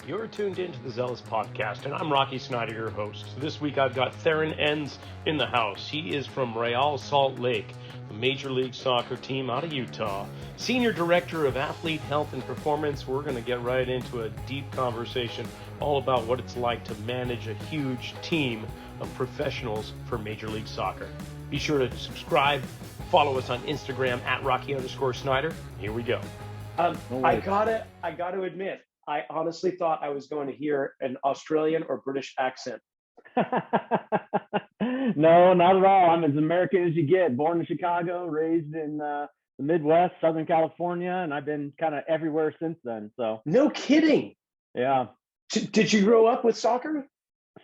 You're tuned into the Zealous Podcast, and I'm Rocky Snyder, your host. This week I've got Theron Enns in the house. He is from Real Salt Lake, a Major League Soccer team out of Utah. Senior Director of Athlete Health and Performance. We're going to get right into a deep conversation all about what it's like to manage a huge team of professionals for Major League Soccer. Be sure to subscribe, follow us on Instagram at Rocky_Snyder. Here we go. I gotta admit, I honestly thought I was going to hear an Australian or British accent. No, not at all. I'm as American as you get. Born in Chicago, raised in the Midwest, Southern California, and I've been kind of everywhere since then. So No kidding. yeah. Did you grow up with soccer?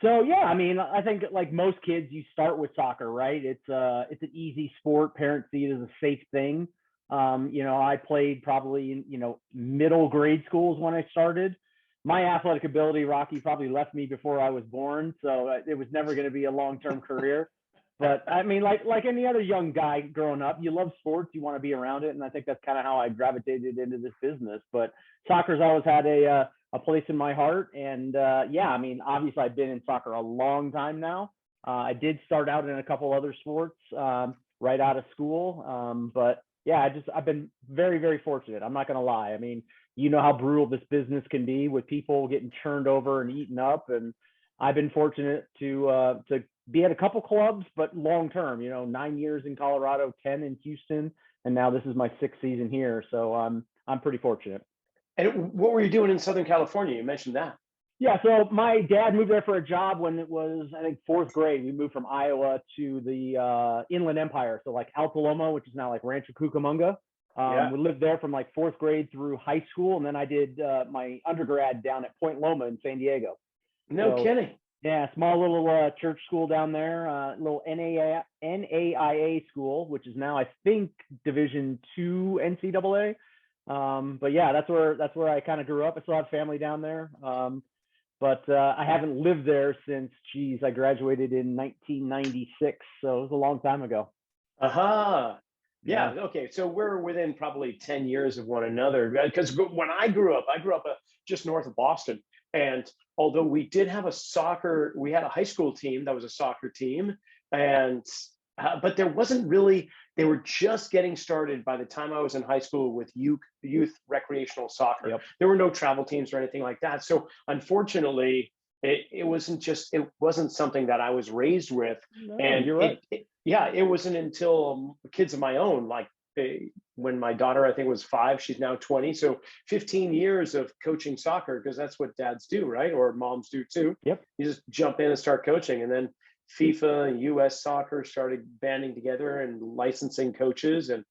So yeah, I mean, I think like most kids, you start with soccer, right? It's an easy sport. Parents see it as a safe thing. I played probably in, middle grade schools when I started. My athletic ability, Rocky, probably left me before I was born, so it was never going to be a long-term career. But I mean, like any other young guy growing up, you love sports, you want to be around it, and I think that's kind of how I gravitated into this business. But soccer's always had a place in my heart, and yeah, I mean, obviously I've been in soccer a long time now. I did start out in a couple other sports right out of school, but yeah, I've been very, very fortunate. I'm not going to lie. I mean, you know how brutal this business can be with people getting churned over and eaten up. And I've been fortunate to be at a couple clubs, but long term, 9 years in Colorado, 10 in Houston, and now this is my sixth season here. So I'm pretty fortunate. And what were you doing in Southern California? You mentioned that. Yeah, so my dad moved there for a job when it was, I think, fourth grade. We moved from Iowa to the Inland Empire, so like Altaloma, which is now like Rancho Cucamonga. We lived there from like fourth grade through high school, and then I did my undergrad down at Point Loma in San Diego. No kidding. Yeah, small little church school down there, little NAIA school, which is now I think Division II NCAA. But yeah, that's where I kind of grew up. I still have family down there. But I haven't lived there since, I graduated in 1996. So it was a long time ago. Yeah. Okay. So we're within probably 10 years of one another. Because when I grew up just north of Boston. And although we did have we had a high school team that was a soccer team. But there wasn't really, they were just getting started by the time I was in high school with youth recreational soccer. Yep. There were no travel teams or anything like that. So unfortunately, it wasn't something that I was raised with. No, and you're right. It wasn't until kids of my own, like when my daughter, I think, was 5, she's now 20. So 15 years of coaching soccer, because that's what dads do, right? Or moms do too. Yep. You just jump in and start coaching. And then FIFA and US soccer started banding together and licensing coaches, and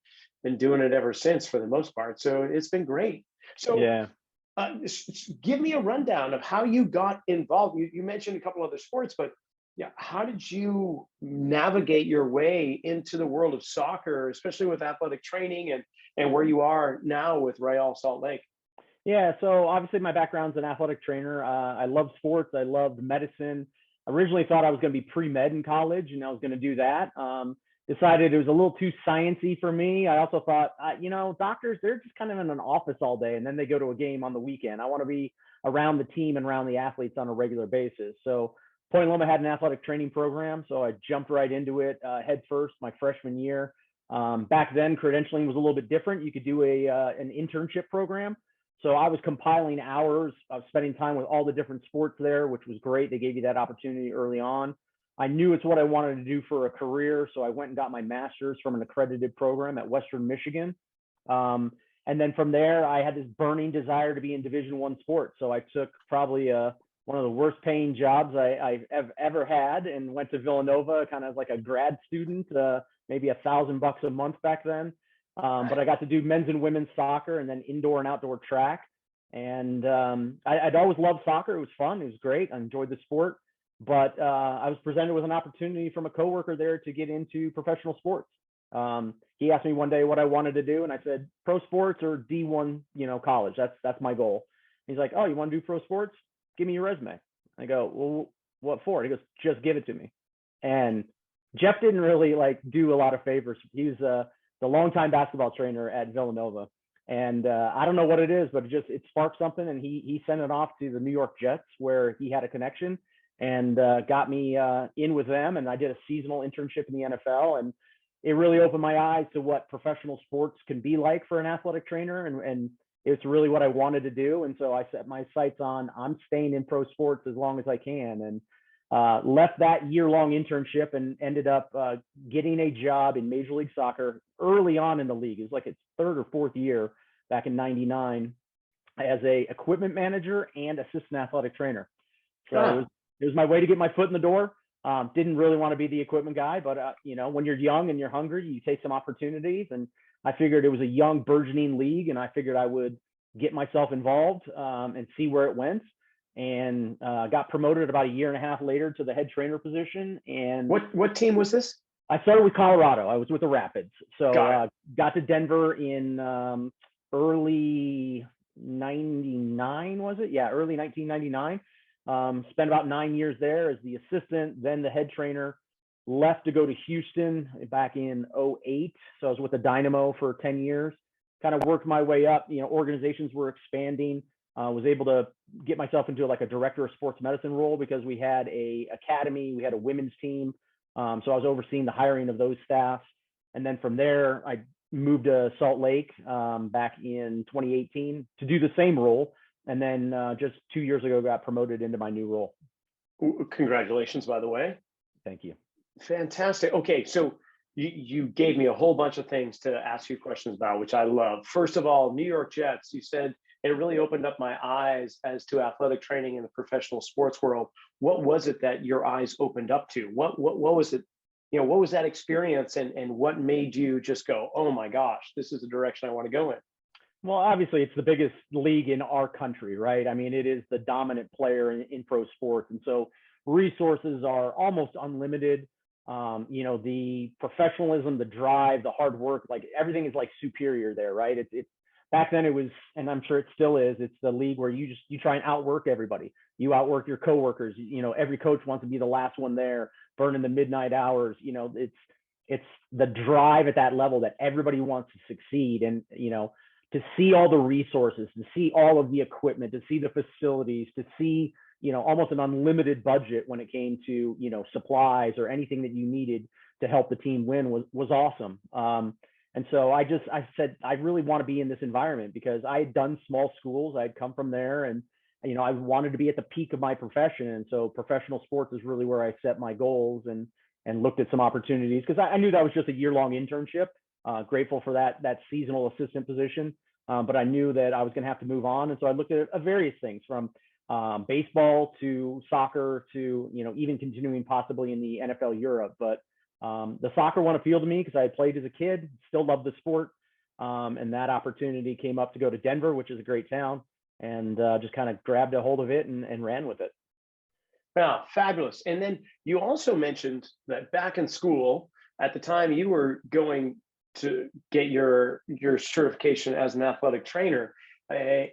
been doing it ever since for the most part. So it's been great. So yeah. Give me a rundown of how you got involved. You mentioned a couple other sports, but yeah, how did you navigate your way into the world of soccer, especially with athletic training and where you are now with Real Salt Lake? Yeah, so obviously my background's an athletic trainer. I love sports. I loved medicine. Originally thought I was going to be pre-med in college, and I was going to do that. Decided it was a little too sciencey for me. I also thought, doctors, they're just kind of in an office all day, and then they go to a game on the weekend. I want to be around the team and around the athletes on a regular basis. So Point Loma had an athletic training program, so I jumped right into it head first my freshman year. Back then, credentialing was a little bit different. You could do an internship program. So I was compiling hours. I was spending time with all the different sports there, which was great. They gave you that opportunity early on. I knew it's what I wanted to do for a career, so I went and got my master's from an accredited program at Western Michigan. And then from there, I had this burning desire to be in Division I sports. So I took probably one of the worst paying jobs I've ever had, and went to Villanova kind of like a grad student, maybe $1,000 a month back then. But I got to do men's and women's soccer, and then indoor and outdoor track. And I'd always loved soccer. It was fun. It was great. I enjoyed the sport. But I was presented with an opportunity from a coworker there to get into professional sports. He asked me one day what I wanted to do, and I said, pro sports or D1, college. That's my goal. He's like, oh, you want to do pro sports? Give me your resume. I go, well, what for? He goes, just give it to me. And Jeff didn't really do a lot of favors. He was the longtime basketball trainer at Villanova. And I don't know what it is, but it sparked something, and he sent it off to the New York Jets where he had a connection, and got me in with them. And I did a seasonal internship in the NFL, and it really opened my eyes to what professional sports can be like for an athletic trainer, and it's really what I wanted to do. And so I set my sights on, I'm staying in pro sports as long as I can, and left that year-long internship and ended up getting a job in Major League Soccer early on in the league. It was like its third or fourth year back in '99 as a equipment manager and assistant athletic trainer. So it was my way to get my foot in the door. Didn't really want to be the equipment guy, but when you're young and you're hungry, you take some opportunities. And I figured it was a young burgeoning league, and I figured I would get myself involved and see where it went. And got promoted about a year and a half later to the head trainer position. And what team was this? I started with Colorado. I was with the Rapids. So got to Denver in early 99, was it? Yeah, early 1999. Spent about 9 years there as the assistant, then the head trainer. Left to go to Houston back in '08. So I was with the Dynamo for 10 years. Kind of worked my way up. Organizations were expanding. Was able to get myself into like a director of sports medicine role because we had a academy, we had a women's team. So I was overseeing the hiring of those staffs. And then from there, I moved to Salt Lake back in 2018 to do the same role. And then just 2 years ago, got promoted into my new role. Congratulations, by the way. Thank you. Fantastic. Okay, so you gave me a whole bunch of things to ask you questions about, which I love. First of all, New York Jets, you said it really opened up my eyes as to athletic training in the professional sports world. What was it that your eyes opened up to? What was it? What was that experience, and what made you just go, oh my gosh, this is the direction I want to go in? Well, obviously, it's the biggest league in our country, right? I mean, it is the dominant player in pro sports. And so resources are almost unlimited. The professionalism, the drive, the hard work, like everything is like superior there, right? It's back then it was, and I'm sure it still is, it's the league where you try and outwork everybody. You outwork your coworkers. Every coach wants to be the last one there, burning the midnight hours. It's the drive at that level that everybody wants to succeed. And, to see all the resources, to see all of the equipment, to see the facilities, to see, almost an unlimited budget when it came to, supplies or anything that you needed to help the team win was awesome. And so I said, I really want to be in this environment because I had done small schools. I'd come from there, and, I wanted to be at the peak of my profession. And so professional sports is really where I set my goals and looked at some opportunities because I knew that was just a year-long internship. Grateful for that seasonal assistant position. But I knew that I was going to have to move on. And so I looked at various things from baseball to soccer to, even continuing possibly in the NFL Europe. But the soccer one appealed to me because I had played as a kid, still loved the sport. And that opportunity came up to go to Denver, which is a great town, and just kind of grabbed a hold of it and ran with it. Yeah, fabulous. And then you also mentioned that back in school, at the time you were going to get your certification as an athletic trainer, I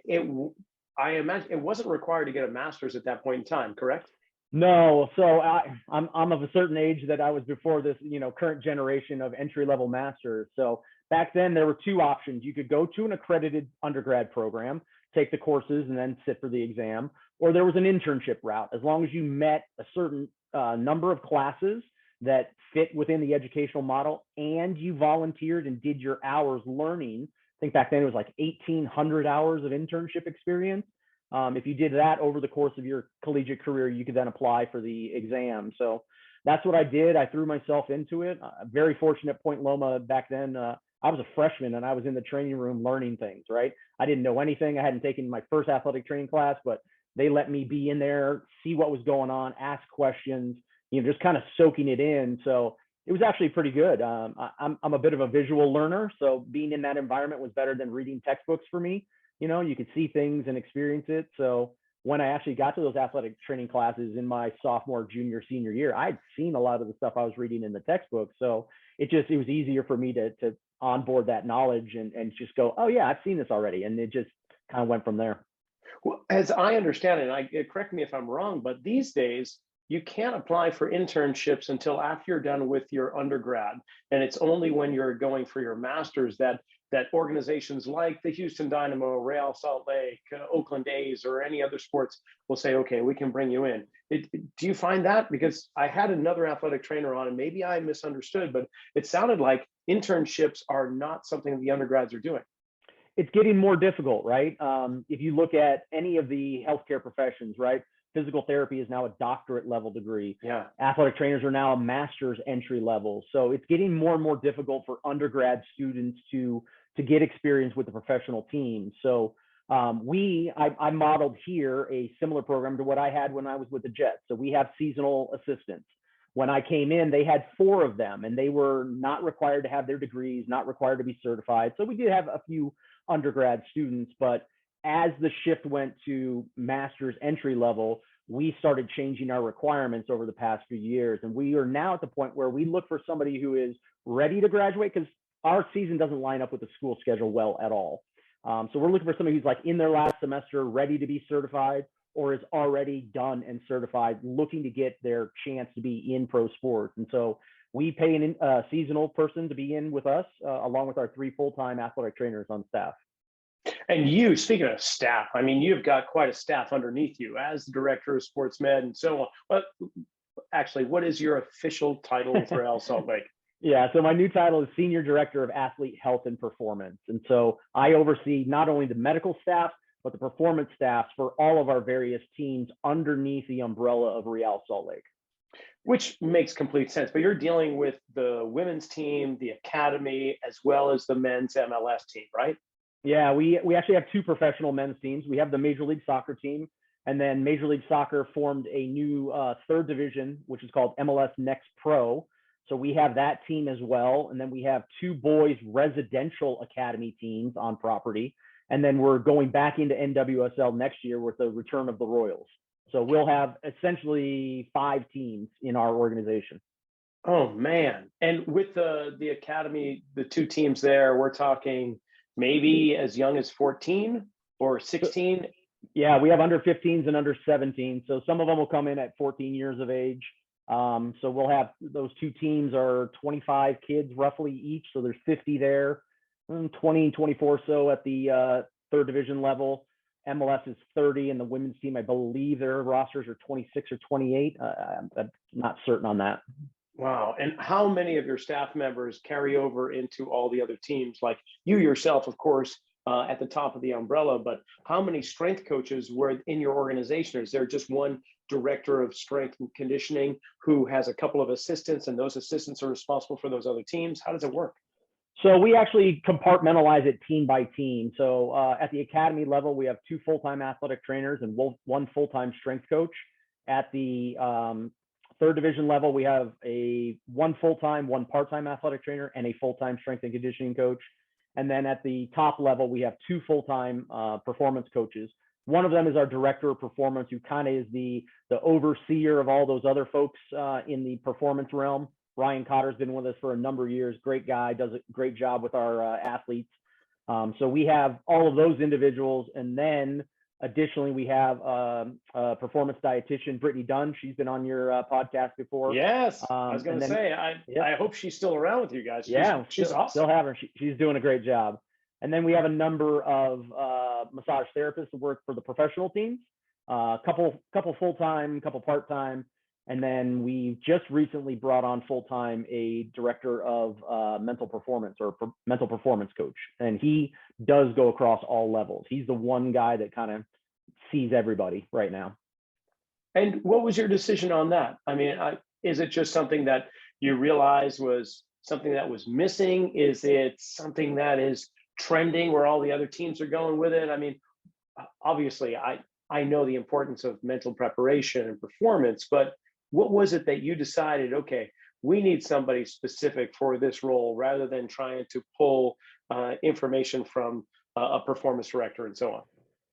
imagine it wasn't required to get a master's at that point in time, correct? No. So I'm of a certain age that I was before this, current generation of entry-level masters. So back then there were two options. You could go to an accredited undergrad program, take the courses, and then sit for the exam, or there was an internship route. As long as you met a certain number of classes that fit within the educational model and you volunteered and did your hours learning. I think back then it was like 1,800 hours of internship experience. If you did that over the course of your collegiate career, you could then apply for the exam. So that's what I did. I threw myself into it. Very fortunate at Point Loma back then. I was a freshman and I was in the training room learning things, right? I didn't know anything. I hadn't taken my first athletic training class, but they let me be in there, see what was going on, ask questions, just kind of soaking it in. So it was actually pretty good. I'm a bit of a visual learner. So being in that environment was better than reading textbooks for me. You could see things and experience it. So when I actually got to those athletic training classes in my sophomore, junior, senior year, I'd seen a lot of the stuff I was reading in the textbook. So it was easier for me to onboard that knowledge and just go, oh yeah, I've seen this already. And it just kind of went from there. Well, as I understand it, correct me if I'm wrong, but these days you can't apply for internships until after you're done with your undergrad. And it's only when you're going for your master's that that organizations like the Houston Dynamo, Real Salt Lake, Oakland A's, or any other sports will say, okay, we can bring you in. Do you find that? Because I had another athletic trainer on, and maybe I misunderstood, but it sounded like internships are not something the undergrads are doing. It's getting more difficult, right? If you look at any of the healthcare professions, right? Physical therapy is now a doctorate level degree. Yeah. Athletic trainers are now a master's entry level. So it's getting more and more difficult for undergrad students to get experience with the professional team. So I modeled here a similar program to what I had when I was with the Jets. So we have seasonal assistants. When I came in, they had 4 of them, and they were not required to have their degrees, not required to be certified. So we did have a few undergrad students, but as the shift went to master's entry level, we started changing our requirements over the past few years. And we are now at the point where we look for somebody who is ready to graduate, because our season doesn't line up with the school schedule well at all. So we're looking for somebody who's like in their last semester, ready to be certified, or is already done and certified, looking to get their chance to be in pro sports. And so we pay a seasonal person to be in with us, along with our 3 full-time athletic trainers on staff. And you, speaking of staff, I mean, you've got quite a staff underneath you as the director of sports med and so on. But actually, what is your official title with Real Salt Lake? Yeah, so my new title is Senior Director of Athlete Health and Performance. And so I oversee not only the medical staff, but the performance staffs for all of our various teams underneath the umbrella of Real Salt Lake. Which makes complete sense. But you're dealing with the women's team, the academy, as well as the men's MLS team, right? Yeah, we actually have 2 professional men's teams. We have the Major League Soccer team, and then Major League Soccer formed a new 3rd division, which is called MLS Next Pro. So we have that team as well. And then we have 2 boys residential academy teams on property. And then we're going back into NWSL next year with the return of the Royals. So we'll have essentially 5 teams in our organization. Oh, man. And with the academy, the 2 teams there, we're talking maybe as young as 14 or 16. Yeah, we have under 15s and under 17. So some of them will come in at 14 years of age. So we'll have those 2 teams are 25 kids roughly each. So there's 50 there, 20 and 24 so at the 3rd division level. MLS is 30, and the women's team, I believe their rosters are 26 or 28. I'm not certain on that. Wow. And how many of your staff members carry over into all the other teams? Like you yourself, of course, at the top of the umbrella, but how many strength coaches were in your organization? Is there just one director of strength and conditioning who has a couple of assistants, and those assistants are responsible for those other teams? How does it work? So we actually compartmentalize it team by team. So at the academy level, we have 2 full-time athletic trainers and 1 full-time strength coach. At the 3rd division level, we have 1 full-time, 1 part-time athletic trainer, and a full-time strength and conditioning coach. And then at the top level, we have 2 full-time performance coaches. One of them is our director of performance, who kind of is the overseer of all those other folks in the performance realm. Ryan Cotter's been with us for a number of years. Great guy, does a great job with our athletes. So we have all of those individuals. And then additionally, we have a performance dietitian, Brittany Dunn. She's been on your podcast before. Yes, I was going to say, I hope she's still around with you guys. She's awesome. Still have her. She's doing a great job. And then we have a number of massage therapists who work for the professional teams, couple full-time, couple part-time. And then we just recently brought on full-time a director of mental performance or mental performance coach. And he does go across all levels. He's the one guy that kind of sees everybody right now. And what was your decision on that? I mean, is it just something that you realized was something that was missing? Is it something that is trending where all the other teams are going with it? I mean, obviously, I know the importance of mental preparation and performance, but what was it that you decided, okay, we need somebody specific for this role rather than trying to pull information from a performance director and so on?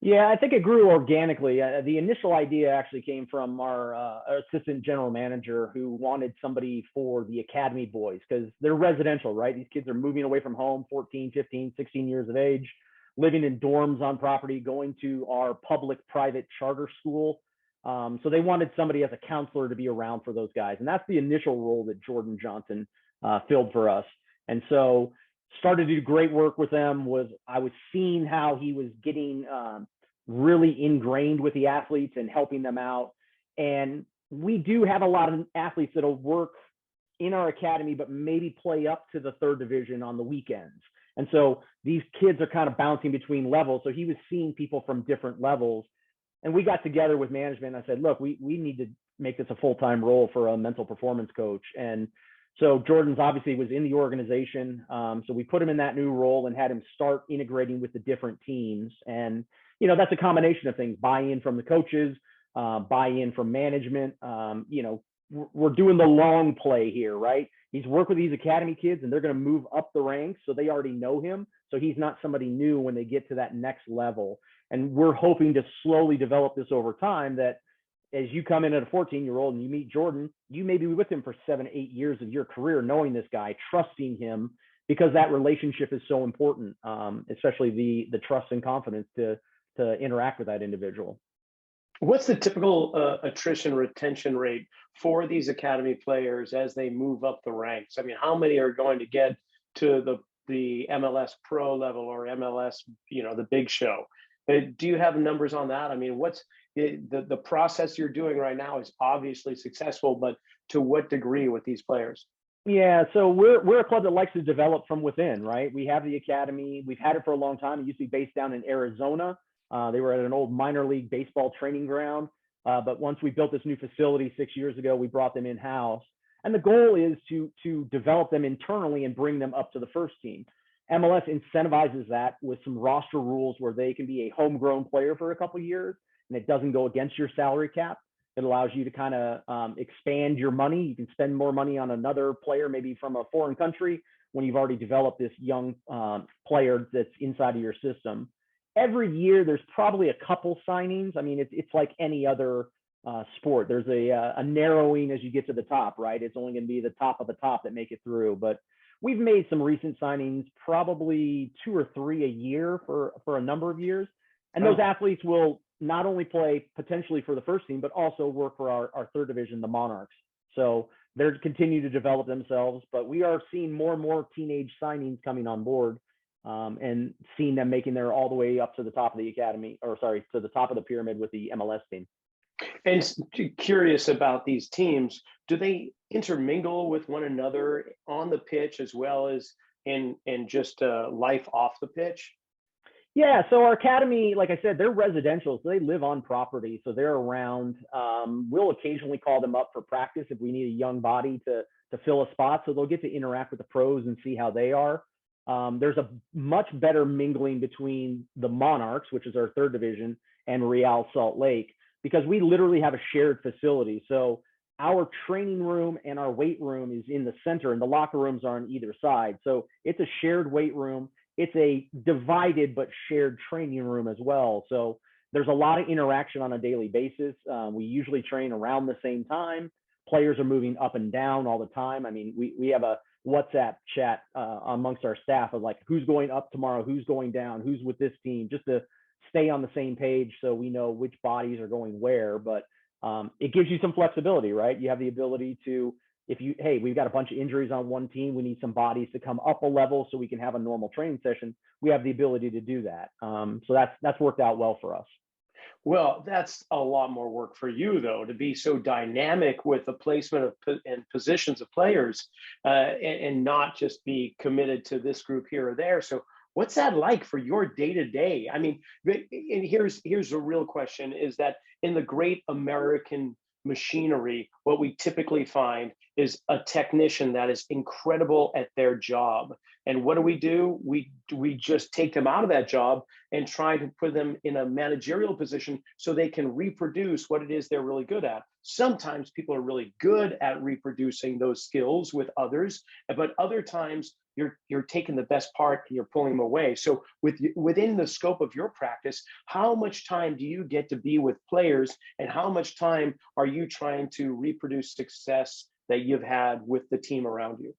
Yeah, I think it grew organically. The initial idea actually came from our assistant general manager, who wanted somebody for the academy boys, because they're residential, right? These kids are moving away from home, 14, 15, 16 years of age, living in dorms on property, going to our public-private charter school. So they wanted somebody as a counselor to be around for those guys. And that's the initial role that Jordan Johnson filled for us. And so started to do great work with them. I was seeing how he was getting really ingrained with the athletes and helping them out. And we do have a lot of athletes that'll work in our academy, but maybe play up to the third division on the weekends. And so these kids are kind of bouncing between levels. So he was seeing people from different levels. And we got together with management. And I said, look, we need to make this a full-time role for a mental performance coach. And so Jordan's obviously was in the organization. So we put him in that new role and had him start integrating with the different teams. And, you know, that's a combination of things: buy-in from the coaches, buy-in from management. You know, we're doing the long play here, right? He's worked with these academy kids and they're going to move up the ranks. So they already know him. So he's not somebody new when they get to that next level. And we're hoping to slowly develop this over time, that as you come in at a 14-year-old and you meet Jordan, you may be with him for 7, 8 years of your career, knowing this guy, trusting him, because that relationship is so important, especially the trust and confidence to interact with that individual. What's the typical attrition retention rate for these academy players as they move up the ranks? I mean, how many are going to get to the MLS pro level or MLS, you know, the big show? Do you have numbers on that? I mean, what's the process you're doing right now is obviously successful, but to what degree with these players? Yeah, so we're a club that likes to develop from within, right? We have the academy. We've had it for a long time. It used to be based down in Arizona. They were at an old minor league baseball training ground. But once we built this new facility 6 years ago, we brought them in-house. And the goal is to develop them internally and bring them up to the first team. MLS incentivizes that with some roster rules where they can be a homegrown player for a couple of years, and it doesn't go against your salary cap. It allows you to kind of expand your money. You can spend more money on another player, maybe from a foreign country, when you've already developed this young player that's inside of your system. Every year, there's probably a couple signings. I mean, it's like any other sport. There's a narrowing as you get to the top, right? It's only going to be the top of the top that make it through. But we've made some recent signings, probably 2 or 3 a year for a number of years. And those athletes will not only play potentially for the first team, but also work for our third division, the Monarchs. So they're continue to develop themselves. But we are seeing more and more teenage signings coming on board. And seeing them making their all the way up to the top of the academy, to the top of the pyramid with the MLS team. And curious about these teams, do they intermingle with one another on the pitch as well as in just life off the pitch? Yeah, so our academy, like I said, they're residential, so they live on property, so they're around. We'll occasionally call them up for practice if we need a young body to fill a spot, so they'll get to interact with the pros and see how they are. There's a much better mingling between the Monarchs, which is our third division, and Real Salt Lake, because we literally have a shared facility. So our training room and our weight room is in the center, and the locker rooms are on either side. So it's a shared weight room. It's a divided but shared training room as well. So there's a lot of interaction on a daily basis. We usually train around the same time. Players are moving up and down all the time. I mean, we have a WhatsApp chat amongst our staff of like, who's going up tomorrow, who's going down, who's with this team, just to stay on the same page so we know which bodies are going where. But it gives you some flexibility, right? You have the ability to, we've got a bunch of injuries on one team, we need some bodies to come up a level so we can have a normal training session. We have the ability to do that. So that's worked out well for us. Well, that's a lot more work for you, though, to be so dynamic with the placement and positions of players and not just be committed to this group here or there. So what's that like for your day-to-day? I mean, and here's a real question, is that in the great American machinery, what we typically find is a technician that is incredible at their job. And what do? We just take them out of that job and try to put them in a managerial position so they can reproduce what it is they're really good at. Sometimes people are really good at reproducing those skills with others, but other times you're taking the best part and you're pulling them away. So within the scope of your practice, how much time do you get to be with players, and how much time are you trying to reproduce success that you've had with the team around you?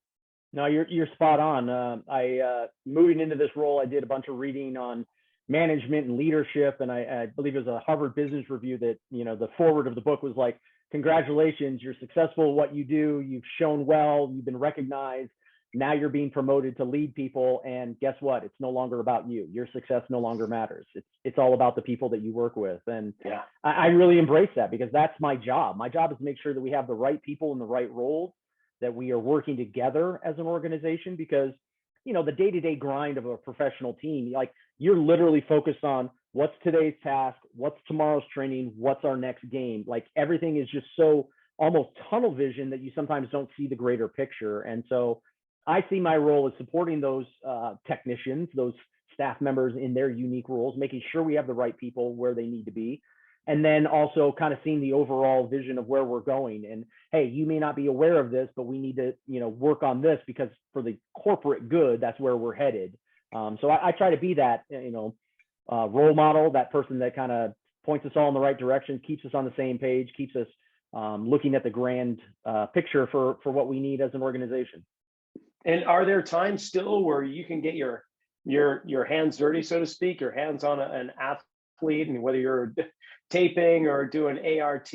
No, you're spot on. I moving into this role, I did a bunch of reading on management and leadership, and I believe it was a Harvard Business Review that, the foreword of the book was like, congratulations, you're successful at what you do, you've shown well, you've been recognized. now you're being promoted to lead people, and guess what? It's no longer about you. Your success no longer matters. It's all about the people that you work with. And Yeah. I really embrace that, because that's my job. My job is to make sure that we have the right people in the right roles, that we are working together as an organization, because the day-to-day grind of a professional team, like, you're literally focused on what's today's task, what's tomorrow's training, what's our next game. Like, everything is just so almost tunnel vision that you sometimes don't see the greater picture. And so I see my role as supporting those technicians, those staff members in their unique roles, making sure we have the right people where they need to be. And then also kind of seeing the overall vision of where we're going. And hey, you may not be aware of this, but we need to, work on this, because for the corporate good, that's where we're headed. So I try to be that, role model, that person that kind of points us all in the right direction, keeps us on the same page, keeps us looking at the grand picture for what we need as an organization. And are there times still where you can get your hands dirty, so to speak, your hands on an athlete, and whether you're taping or doing ART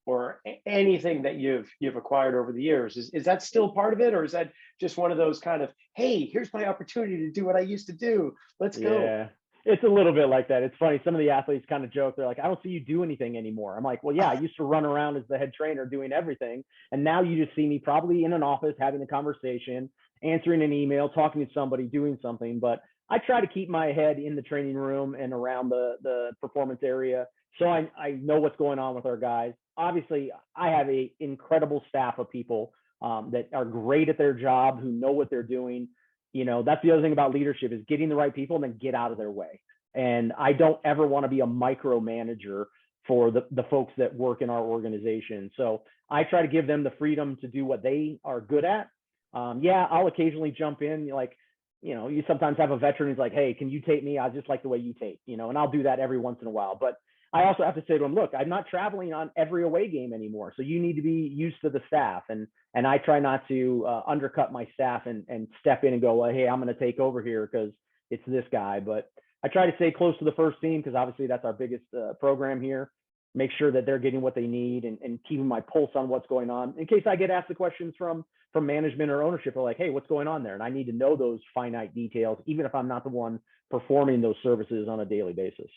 or anything that you've acquired over the years, is that still part of it, or is that just one of those kind of, hey, here's my opportunity to do what I used to do, let's go? Yeah, it's a little bit like that. It's funny, some of the athletes kind of joke, they're like, I don't see you do anything anymore. I'm like, well, yeah, I used to run around as the head trainer doing everything, and now you just see me probably in an office having a conversation, answering an email, talking to somebody, doing something. But I try to keep my head in the training room and around the performance area, so I know what's going on with our guys. Obviously, I have an incredible staff of people that are great at their job, who know what they're doing. That's the other thing about leadership, is getting the right people and then get out of their way. And I don't ever want to be a micromanager for the folks that work in our organization. So I try to give them the freedom to do what they are good at. Yeah, I'll occasionally jump in, like, you sometimes have a veteran who's like, hey, can you tape me? I just like the way you tape, and I'll do that every once in a while. But I also have to say to them, look, I'm not traveling on every away game anymore, so you need to be used to the staff. And I try not to undercut my staff and step in and go, well, hey, I'm going to take over here because it's this guy. But I try to stay close to the first team, because obviously that's our biggest program here. Make sure that they're getting what they need, and keeping my pulse on what's going on, in case I get asked the questions from management or ownership, are like, hey, what's going on there? And I need to know those finite details, even if I'm not the one performing those services on a daily basis.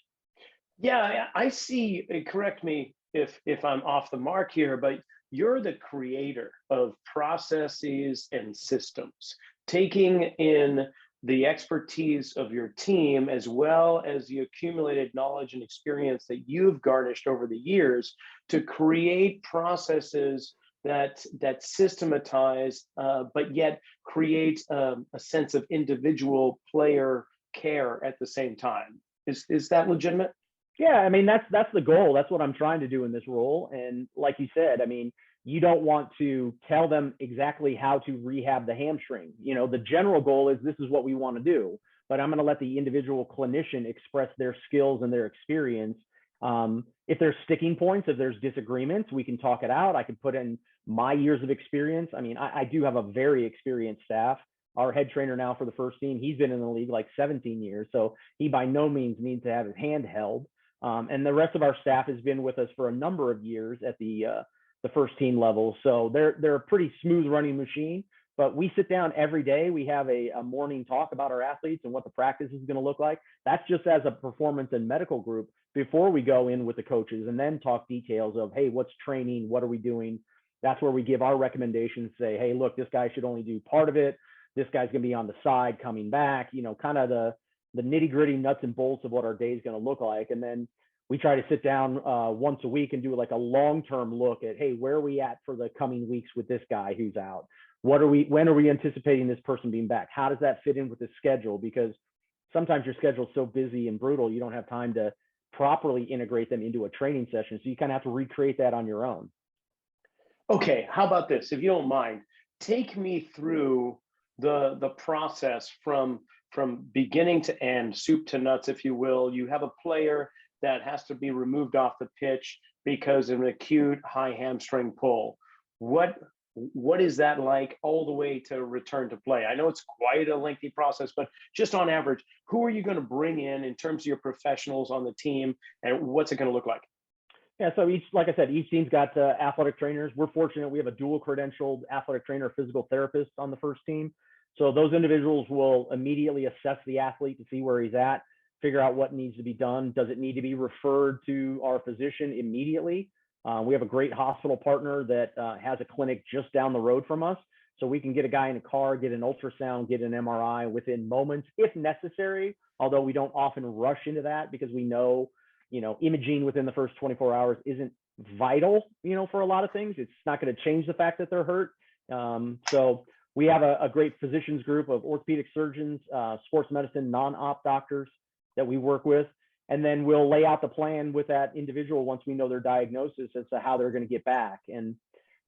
Yeah, I see. Correct me if I'm off the mark here, but you're the creator of processes and systems, taking in the expertise of your team, as well as the accumulated knowledge and experience that you've garnished over the years, to create processes that systematize, but yet create a sense of individual player care at the same time. Is that legitimate? Yeah, I mean, that's the goal. That's what I'm trying to do in this role. And like you said, I mean, you don't want to tell them exactly how to rehab the hamstring. The general goal is, this is what we want to do, but I'm going to let the individual clinician express their skills and their experience. If there's sticking points, if there's disagreements, we can talk it out. I can put in my years of experience. I mean, I do have a very experienced staff. Our head trainer now for the first team, he's been in the league like 17 years. So he by no means needs to have his hand held. And the rest of our staff has been with us for a number of years at the first team level. So they're a pretty smooth running machine, but we sit down every day. We have a morning talk about our athletes and what the practice is going to look like. That's just as a performance and medical group before we go in with the coaches, and then talk details of, hey, what's training? What are we doing? That's where we give our recommendations, say, hey, look, this guy should only do part of it. This guy's going to be on the side coming back, kind of the nitty gritty nuts and bolts of what our day is going to look like. And then we try to sit down once a week and do like a long-term look at, hey, where are we at for the coming weeks with this guy who's out? When are we anticipating this person being back? How does that fit in with the schedule? Because sometimes your schedule is so busy and brutal, you don't have time to properly integrate them into a training session. So you kind of have to recreate that on your own. Okay, how about this? If you don't mind, take me through the process from beginning to end, soup to nuts, if you will. You have a player that has to be removed off the pitch because of an acute high hamstring pull. What is that like all the way to return to play? I know it's quite a lengthy process, but just on average, who are you going to bring in terms of your professionals on the team, and what's it going to look like? Yeah, so like I said, each team's got athletic trainers. We're fortunate we have a dual credentialed athletic trainer, physical therapist on the first team. So those individuals will immediately assess the athlete to see where he's at, figure out what needs to be done. Does it need to be referred to our physician immediately? We have a great hospital partner that has a clinic just down the road from us. So we can get a guy in a car, get an ultrasound, get an MRI within moments if necessary, although we don't often rush into that because we know, imaging within the first 24 hours isn't vital, for a lot of things. It's not going to change the fact that they're hurt. So we have a great physicians group of orthopedic surgeons, sports medicine, non-op doctors that we work with. And then we'll lay out the plan with that individual once we know their diagnosis as to how they're going to get back. And,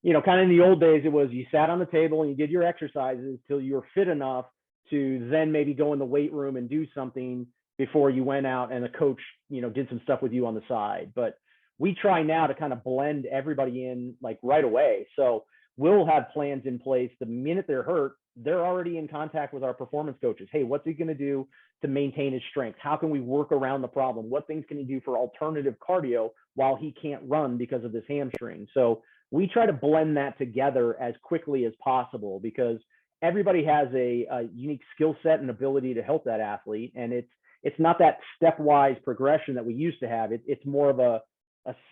kind of in the old days, it was you sat on the table and you did your exercises till you were fit enough to then maybe go in the weight room and do something before you went out and the coach, did some stuff with you on the side. But we try now to kind of blend everybody in like right away. So we'll have plans in place the minute they're hurt. They're already in contact with our performance coaches. Hey, what's he going to do to maintain his strength? How can we work around the problem? What things can he do for alternative cardio while he can't run because of this hamstring? So we try to blend that together as quickly as possible because everybody has a unique skill set and ability to help that athlete. And it's not that stepwise progression that we used to have. It's more of a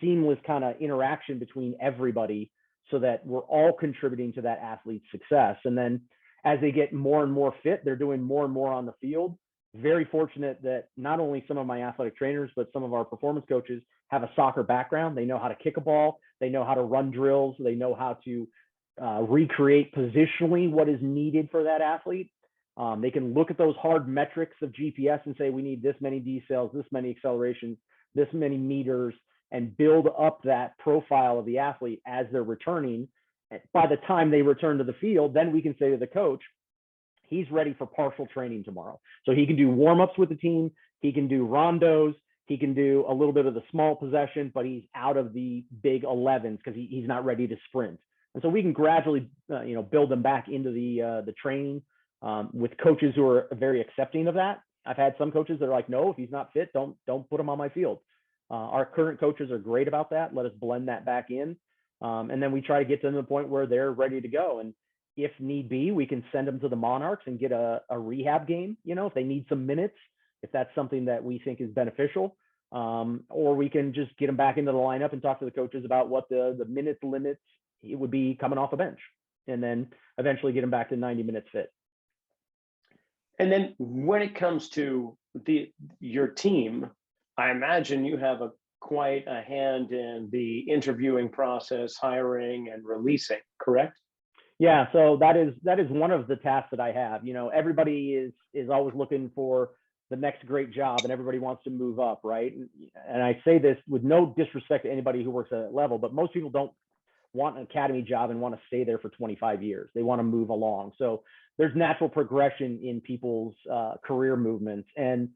seamless kind of interaction between everybody so that we're all contributing to that athlete's success. And then as they get more and more fit, they're doing more and more on the field. Very fortunate that not only some of my athletic trainers, but some of our performance coaches have a soccer background. They know how to kick a ball. They know how to run drills. They know how to recreate positionally what is needed for that athlete. They can look at those hard metrics of GPS and say, we need this many decels, this many accelerations, this many meters, and build up that profile of the athlete as they're returning. By the time they return to the field, then we can say to the coach, he's ready for partial training tomorrow. So he can do warm-ups with the team. He can do rondos. He can do a little bit of the small possession, but he's out of the big 11s because he's not ready to sprint. And so we can gradually, build them back into the training with coaches who are very accepting of that. I've had some coaches that are like, no, if he's not fit, don't put him on my field. Our current coaches are great about that. Let us blend that back in. And then we try to get them to the point where they're ready to go. And if need be, we can send them to the Monarchs and get a rehab game, if they need some minutes, if that's something that we think is beneficial. Or we can just get them back into the lineup and talk to the coaches about what the minute limits it would be coming off a bench, and then eventually get them back to 90 minutes fit. And then when it comes to your team, I imagine you have quite a hand in the interviewing process, hiring and releasing, correct? Yeah, so that is one of the tasks that I have. Everybody is always looking for the next great job, and everybody wants to move up, right? And I say this with no disrespect to anybody who works at that level, but most people don't want an academy job and want to stay there for 25 years. They want to move along. So there's natural progression in people's career movements. And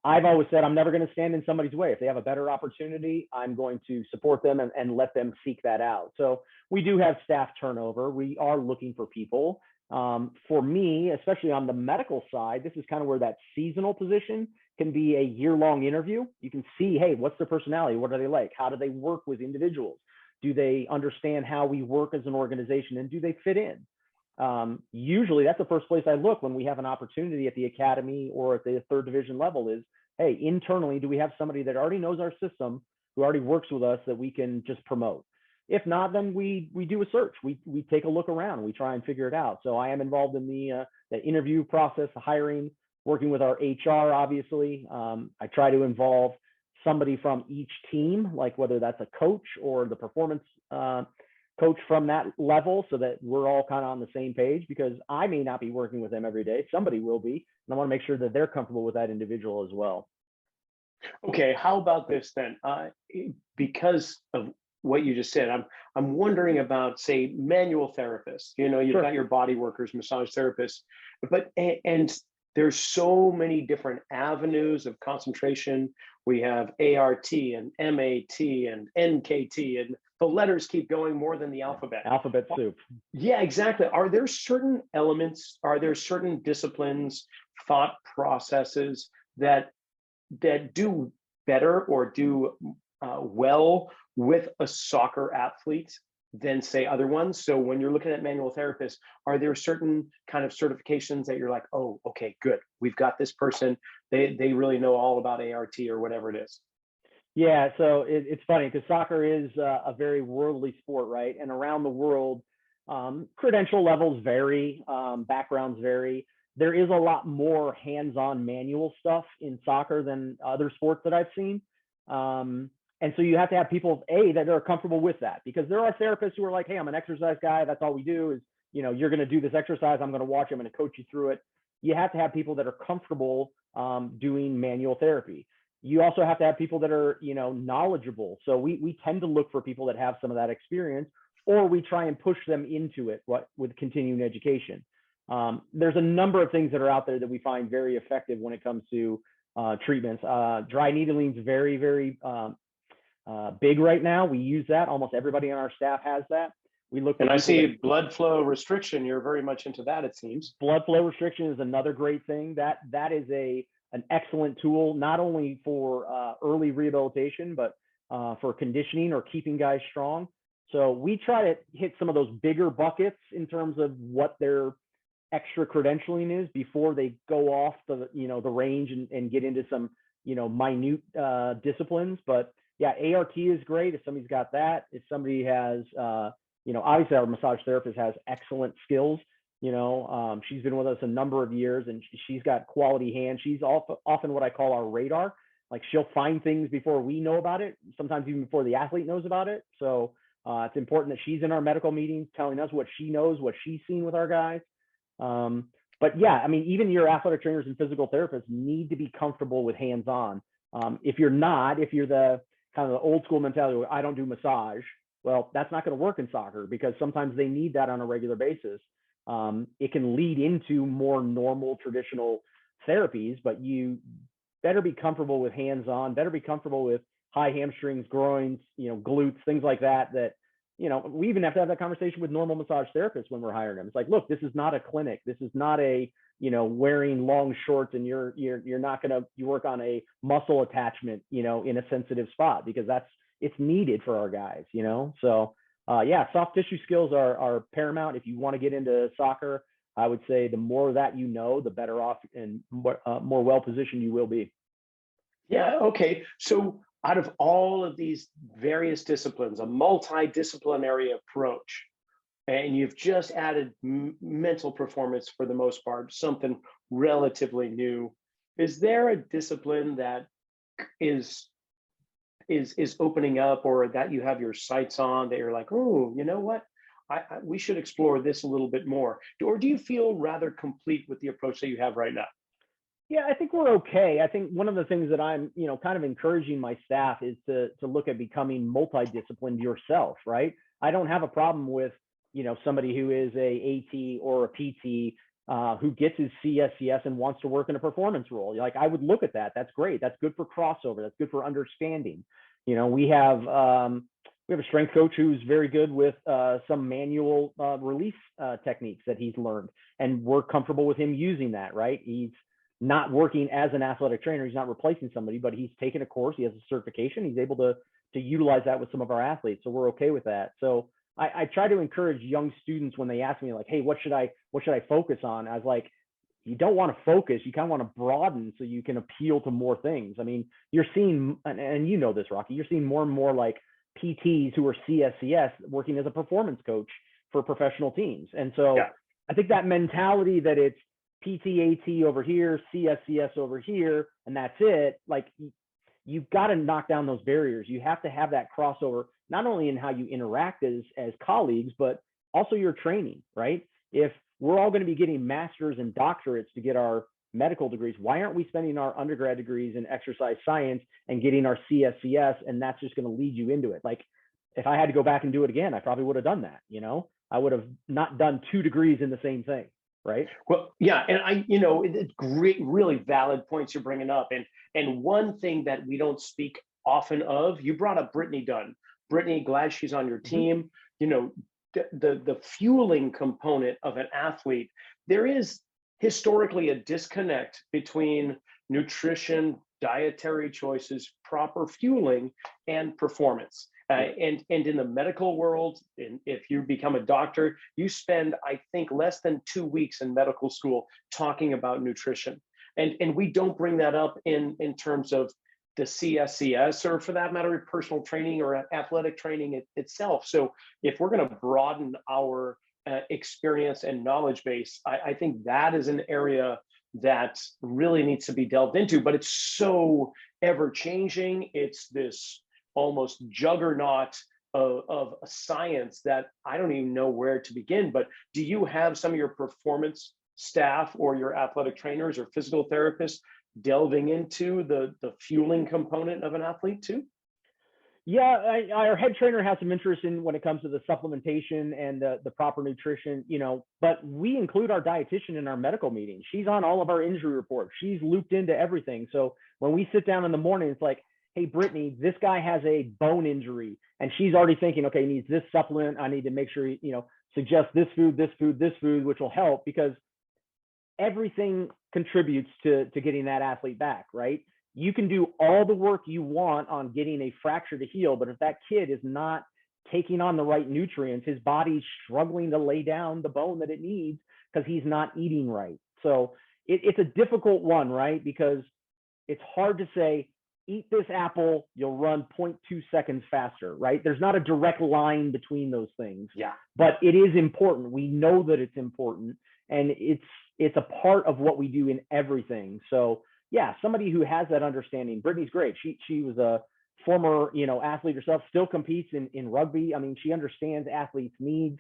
I've always said I'm never going to stand in somebody's way. If they have a better opportunity, I'm going to support them and let them seek that out. So we do have staff turnover. We are looking for people. For me, especially on the medical side, this is kind of where that seasonal position can be a year-long interview. You can see, hey, what's their personality? What are they like? How do they work with individuals? Do they understand how we work as an organization, and do they fit in? Usually that's the first place I look when we have an opportunity at the academy or at the third division level is, hey, internally, do we have somebody that already knows our system, who already works with us that we can just promote? If not, then we do a search. We take a look around. We try and figure it out. So I am involved in the interview process, the hiring, working with our HR, obviously. I try to involve somebody from each team, like whether that's a coach or the performance coach from that level, so that we're all kind of on the same page, because I may not be working with them every day. Somebody will be. And I want to make sure that they're comfortable with that individual as well. Okay, how about this then? Because of what you just said, I'm wondering about, say, manual therapists. You've Sure. got your body workers, massage therapists, but and there's so many different avenues of concentration. We have ART and MAT and NKT, and the letters keep going more than the alphabet. Alphabet soup. Yeah, exactly. Are there certain elements, are there certain disciplines, thought processes that do better or do well with a soccer athlete than say other ones? So when you're looking at manual therapists, are there certain kind of certifications that you're like, oh, okay, good, we've got this person, they really know all about ART or whatever it is? Yeah, so it's funny because soccer is a very worldly sport, right? And around the world, credential levels vary, backgrounds vary. There is a lot more hands-on manual stuff in soccer than other sports that I've seen. And so you have to have people, that are comfortable with that, because there are therapists who are like, hey, I'm an exercise guy. That's all we do is, you're going to do this exercise. I'm going to watch. I'm going to coach you through it. You have to have people that are comfortable doing manual therapy. You also have to have people that are, knowledgeable. So we tend to look for people that have some of that experience, or we try and push them into it with continuing education. There's a number of things that are out there that we find very effective when it comes to treatments. Dry needling is very, very big right now. We use that. Almost everybody on our staff has that. We look. And I see blood flow restriction. You're very much into that, it seems. Blood flow restriction is another great thing. That is an excellent tool, not only for early rehabilitation, but for conditioning or keeping guys strong. So we try to hit some of those bigger buckets in terms of what their extra credentialing is before they go off the range and get into some minute disciplines. But yeah, ART is great if somebody's got that. If somebody has obviously our massage therapist has excellent skills. She's been with us a number of years and she's got quality hands. She's often what I call our radar. Like, she'll find things before we know about it, sometimes even before the athlete knows about it. So it's important that she's in our medical meetings telling us what she knows, what she's seen with our guys. But yeah, I mean, even your athletic trainers and physical therapists need to be comfortable with hands-on. If you're the kind of the old school mentality where I don't do massage, well, that's not going to work in soccer, because sometimes they need that on a regular basis. It can lead into more normal traditional therapies, but you better be comfortable with hands-on, better be comfortable with high hamstrings, groins, glutes, things like that, we even have to have that conversation with normal massage therapists when we're hiring them. It's like, look, this is not a clinic. This is not a, wearing long shorts and you're not going to, you work on a muscle attachment, in a sensitive spot, because it's needed for our guys, So yeah, soft tissue skills are paramount. If you want to get into soccer, I would say the more that the better off and more well-positioned you will be. Yeah, okay. So out of all of these various disciplines, a multidisciplinary approach, and you've just added mental performance for the most part, something relatively new, is there a discipline that is opening up, or that you have your sights on, that you're like, oh, you know what? We should explore this a little bit more? Or do you feel rather complete with the approach that you have right now? Yeah, I think we're okay. I think one of the things that I'm, kind of encouraging my staff is to look at becoming multidisciplined yourself, right? I don't have a problem with, somebody who is a AT or a PT who gets his CSCS and wants to work in a performance role. Like, I would look at that. That's great. That's good for crossover. That's good for understanding. We have a strength coach who's very good with some manual release techniques that he's learned, and we're comfortable with him using that, right? He's not working as an athletic trainer. He's not replacing somebody, but he's taken a course. He has a certification. He's able to utilize that with some of our athletes. So we're okay with that. So I try to encourage young students when they ask me like, hey, what should I focus on? I was like, you don't want to focus. You kind of want to broaden so you can appeal to more things. I mean, you're seeing, and this, Rocky, you're seeing more and more like PTs who are CSCS working as a performance coach for professional teams. And so yeah. I think that mentality that it's PTAT over here, CSCS over here, and that's it. Like, you've got to knock down those barriers. You have to have that crossover, not only in how you interact as colleagues, but also your training, right? If we're all going to be getting masters and doctorates to get our medical degrees, why aren't we spending our undergrad degrees in exercise science and getting our CSCS? And that's just going to lead you into it. Like, if I had to go back and do it again, I probably would have done that. I would have not done 2 degrees in the same thing. Right. Well, yeah. And it's great, really valid points you're bringing up. And one thing that we don't speak often of, you brought up Brittany Dunn. Brittany, glad she's on your team. The fueling component of an athlete, there is historically a disconnect between nutrition dietary choices, proper fueling, and performance. And in the medical world, if you become a doctor, you spend, I think, less than 2 weeks in medical school talking about nutrition. And we don't bring that up in terms of the CSCS, or for that matter, personal training or athletic training itself. So if we're going to broaden our experience and knowledge base, I think that is an area that really needs to be delved into, but it's so ever changing. It's this almost juggernaut of a science that I don't even know where to begin. But do you have some of your performance staff or your athletic trainers or physical therapists delving into the fueling component of an athlete too? Yeah, our head trainer has some interest in when it comes to the supplementation and the proper nutrition, but we include our dietitian in our medical meetings. She's on all of our injury reports. She's looped into everything. So when we sit down in the morning, it's like, hey, Brittany, this guy has a bone injury. And she's already thinking, okay, he needs this supplement. I need to make sure, suggest this food, which will help, because everything contributes to getting that athlete back, right? You can do all the work you want on getting a fracture to heal, but if that kid is not taking on the right nutrients, his body's struggling to lay down the bone that it needs because he's not eating right. So it's a difficult one, right? Because it's hard to say, eat this apple, you'll run 0.2 seconds faster, right? There's not a direct line between those things. Yeah. But it is important. We know that it's important, and it's a part of what we do in everything. So yeah, somebody who has that understanding. Brittany's great. She was a former, athlete herself, still competes in rugby. I mean, she understands athletes' needs.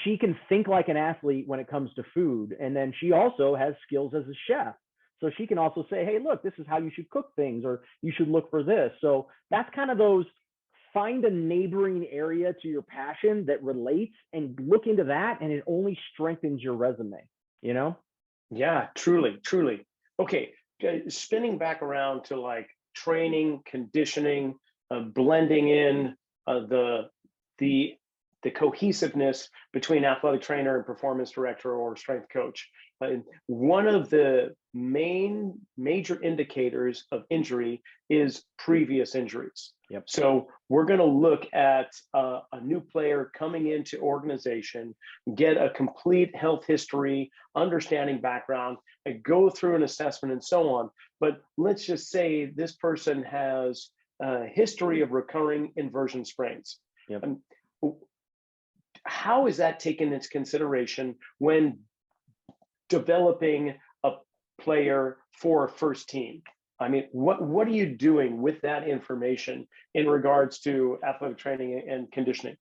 She can think like an athlete when it comes to food. And then she also has skills as a chef. So she can also say, hey, look, this is how you should cook things, or you should look for this. So that's kind of those, find a neighboring area to your passion that relates and look into that, and it only strengthens your resume, Yeah, truly, truly. Okay. Spinning back around to like training, conditioning, blending in the cohesiveness between athletic trainer and performance director or strength coach. One of the major indicators of injury is previous injuries. Yep. So we're going to look at a new player coming into organization, get a complete health history, understanding background, and go through an assessment and so on. But let's just say this person has a history of recurring inversion sprains. Yep. How is that taken into consideration when developing a player for a first team? I mean, what are you doing with that information in regards to athletic training and conditioning?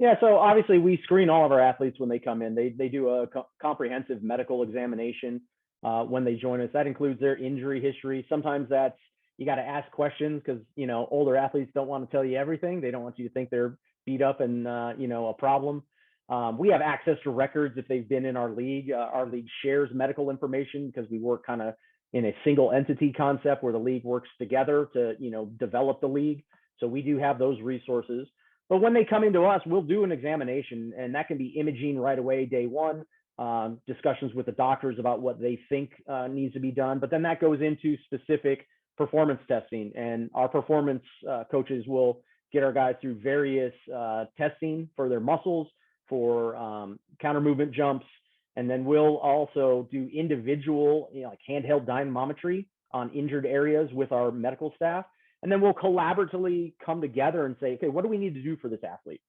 Yeah, so obviously we screen all of our athletes when they come in. They do a comprehensive medical examination when they join us. That includes their injury history. Sometimes that's, you got to ask questions because, older athletes don't want to tell you everything. They don't want you to think they're beat up and, a problem. We have access to records if they've been in our league. Our league shares medical information because we work kind of in a single entity concept where the league works together to, develop the league. So we do have those resources. But when they come into us, we'll do an examination, and that can be imaging right away, day one, discussions with the doctors about what they think needs to be done. But then that goes into specific performance testing, and our performance coaches will get our guys through various testing for their muscles, for counter movement jumps. And then we'll also do individual, like handheld dynamometry on injured areas with our medical staff. And then we'll collaboratively come together and say, okay, what do we need to do for this athlete?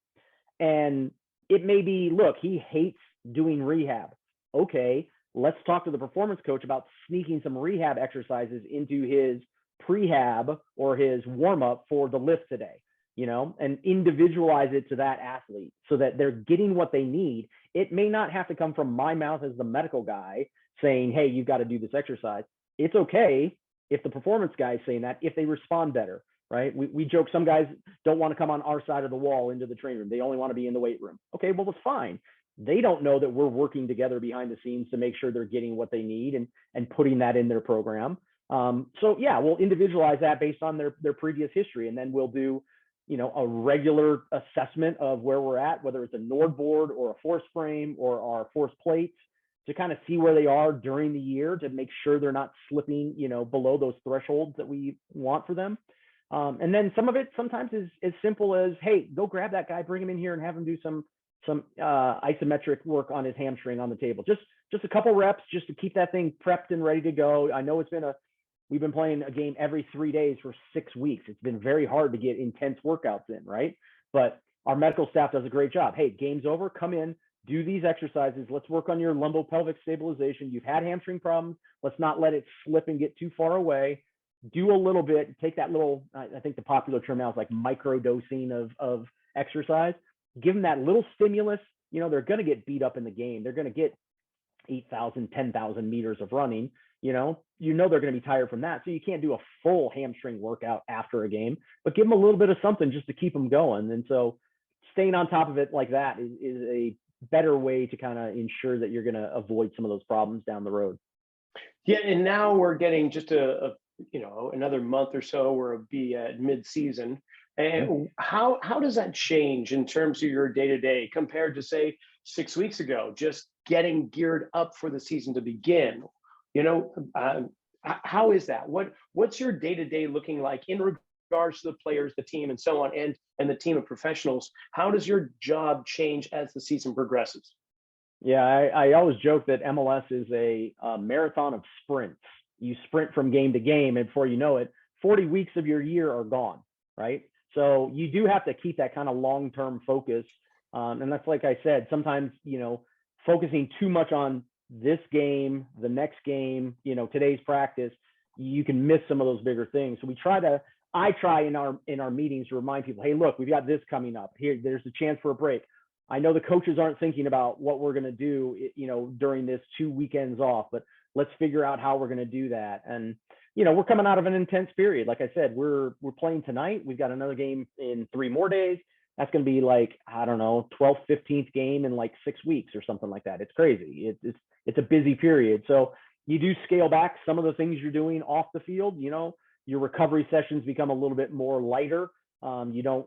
And it may be, look, he hates doing rehab. Okay, let's talk to the performance coach about sneaking some rehab exercises into his prehab or his warm-up for the lift today, and individualize it to that athlete so that they're getting what they need. It may not have to come from my mouth as the medical guy saying, hey, you've got to do this exercise. It's okay if the performance guy is saying that, if they respond better, right? We joke, some guys don't want to come on our side of the wall into the training room. They only want to be in the weight room. Okay, well, it's fine. They don't know that we're working together behind the scenes to make sure they're getting what they need and putting that in their program. So yeah, we'll individualize that based on their previous history. And then we'll do, a regular assessment of where we're at, whether it's a NORD board or a force frame or our force plates. to kind of see where they are during the year to make sure they're not slipping, below those thresholds that we want for them. And then some of it sometimes is as simple as, hey, go grab that guy, bring him in here and have him do some isometric work on his hamstring on the table. Just a couple reps just to keep that thing prepped and ready to go. I know we've been playing a game every 3 days for 6 weeks. It's been very hard to get intense workouts in, right? But our medical staff does a great job. Hey, game's over, come in, do these exercises. Let's work on your lumbopelvic stabilization. You've had hamstring problems. Let's not let it slip and get too far away. Do a little bit, take that little, I think the popular term now is like micro dosing of exercise. Give them that little stimulus. They're going to get beat up in the game. They're going to get 8,000, 10,000 meters of running. They're going to be tired from that. So you can't do a full hamstring workout after a game, but give them a little bit of something just to keep them going. And so staying on top of it like that is a better way to kind of ensure that you're going to avoid some of those problems down the road. Yeah. And now we're getting just another month or so where it'll be at mid-season. And how does that change in terms of your day-to-day compared to, say, 6 weeks ago, just getting geared up for the season to begin? How is that? What's your day-to-day looking like in regards to the players, the team, and so on, and the team of professionals? How does your job change as the season progresses? Yeah, I always joke that MLS is a marathon of sprints. You sprint from game to game, and before you know it, 40 weeks of your year are gone, right? So you do have to keep that kind of long-term focus. And that's, like I said, sometimes, focusing too much on this game, the next game, today's practice, you can miss some of those bigger things. So I try in our meetings to remind people, hey, look, we've got this coming up here. There's a chance for a break. I know the coaches aren't thinking about what we're going to do, during this 2 weekends off, but let's figure out how we're going to do that. And, we're coming out of an intense period. Like I said, we're playing tonight. We've got another game in 3 more days. That's going to be like, I don't know, 12th, 15th game in like 6 weeks or something like that. It's crazy. It's a busy period. So you do scale back some of the things you're doing off the field. Your recovery sessions become a little bit more lighter. You don't,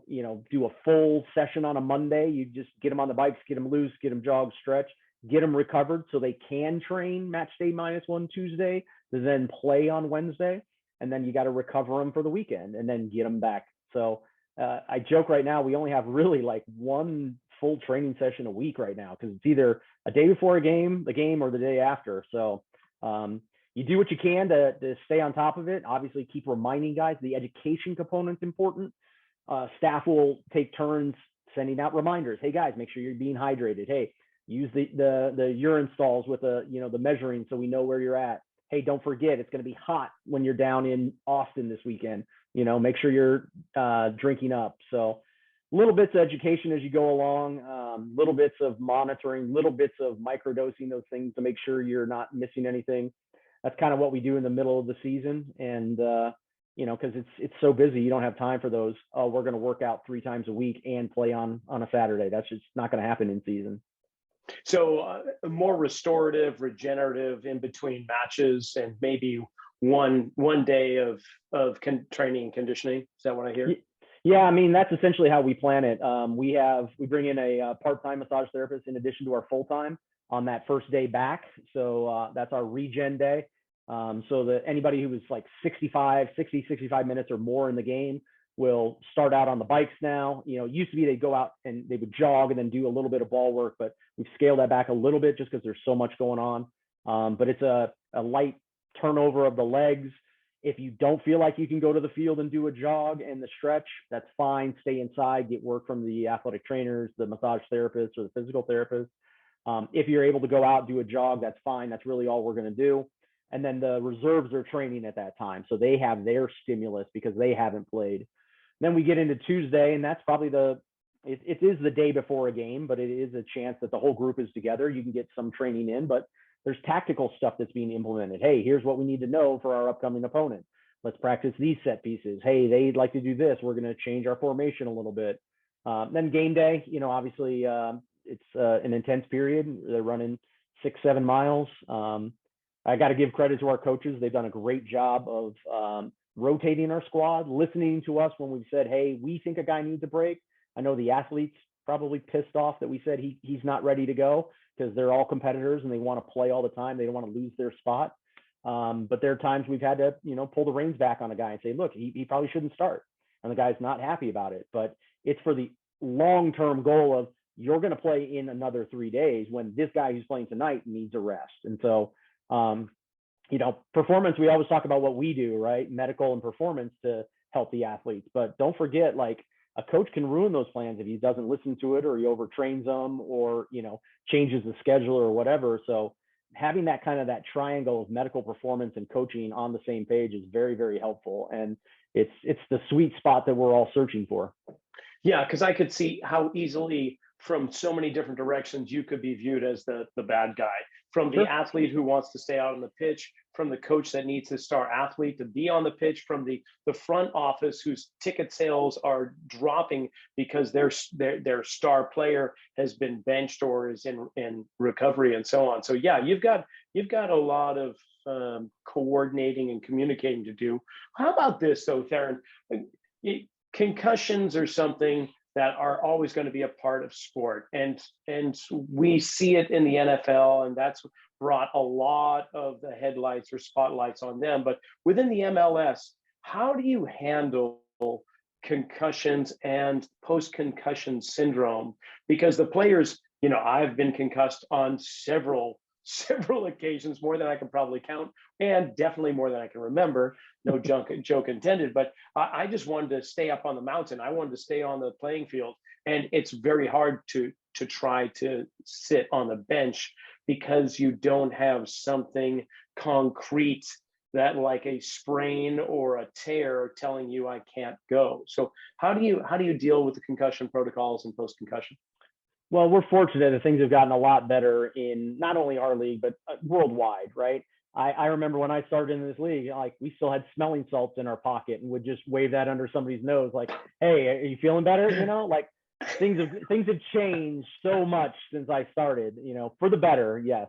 do a full session on a Monday. You just get them on the bikes, get them loose, get them jog, stretch, get them recovered so they can train match day -1 Tuesday to then play on Wednesday. And then you got to recover them for the weekend and then get them back. So I joke right now, we only have really like one full training session a week right now, because it's either a day before the game or the day after. So you do what you can to stay on top of it. Obviously, keep reminding guys the education component's important. Staff will take turns sending out reminders. Hey guys, make sure you're being hydrated. Hey, use the urine stalls with the measuring so we know where you're at. Hey, don't forget, it's going to be hot when you're down in Austin this weekend. Make sure you're drinking up. So little bits of education as you go along, little bits of monitoring, little bits of microdosing those things to make sure you're not missing anything. That's kind of what we do in the middle of the season. And, because it's so busy, you don't have time for those, oh, we're going to work out 3 times a week and play on a Saturday. That's just not going to happen in season. So more restorative, regenerative in between matches, and maybe one day of training and conditioning. Is that what I hear? Yeah, I mean, that's essentially how we plan it. We bring in a part-time massage therapist in addition to our full-time on that first day back. So that's our regen day. So that anybody who was like 65 minutes or more in the game will start out on the bikes now. It used to be they'd go out and they would jog and then do a little bit of ball work, but we've scaled that back a little bit just because there's so much going on. But it's a light turnover of the legs. If you don't feel like you can go to the field and do a jog and the stretch, that's fine. Stay inside, get work from the athletic trainers, the massage therapists, or the physical therapists. If you're able to go out, do a jog, that's fine. That's really all we're going to do. And then the reserves are training at that time. So they have their stimulus because they haven't played. Then we get into Tuesday, and that's probably it is the day before a game, but it is a chance that the whole group is together. You can get some training in, but there's tactical stuff that's being implemented. Hey, here's what we need to know for our upcoming opponent. Let's practice these set pieces. Hey, they'd like to do this. We're going to change our formation a little bit. Then game day, obviously it's an intense period. They're running 6-7 miles. I got to give credit to our coaches. They've done a great job of rotating our squad, listening to us when we've said, hey, we think a guy needs a break. I know the athletes probably pissed off that we said he's not ready to go. because they're all competitors and they want to play all the time. They don't want to lose their spot. But there are times we've had to, pull the reins back on a guy and say, look, he probably shouldn't start. And the guy's not happy about it. But it's for the long-term goal of you're going to play in another 3 days when this guy who's playing tonight needs a rest. And so, performance, we always talk about what we do, right? Medical and performance to help the athletes. But don't forget, like, a coach can ruin those plans if he doesn't listen to it, or he overtrains them, or, changes the schedule or whatever. So having that triangle of medical performance and coaching on the same page is very, very helpful. And it's the sweet spot that we're all searching for. Yeah, because I could see how easily from so many different directions you could be viewed as the bad guy. From the athlete who wants to stay out on the pitch, from the coach that needs his star athlete to be on the pitch, from the front office whose ticket sales are dropping because their star player has been benched or is in recovery, and so on. So yeah, you've got a lot of coordinating and communicating to do. How about this though, Theron? Concussions are something that are always going to be a part of sport. And we see it in the NFL, and that's brought a lot of the headlights or spotlights on them. But within the MLS, how do you handle concussions and post-concussion syndrome? Because the players, I've been concussed on several occasions, more than I can probably count, and definitely more than I can remember. No joke intended, but I just wanted to stay up on the mountain. I wanted to stay on the playing field, and it's very hard to try to sit on the bench because you don't have something concrete that, like a sprain or a tear, telling you I can't go. So how do you deal with the concussion protocols and post-concussion? Well, we're fortunate that things have gotten a lot better in not only our league, but worldwide, right? I remember when I started in this league, like, we still had smelling salts in our pocket and would just wave that under somebody's nose, like, hey, are you feeling better? Like, things have changed so much since I started, for the better, yes.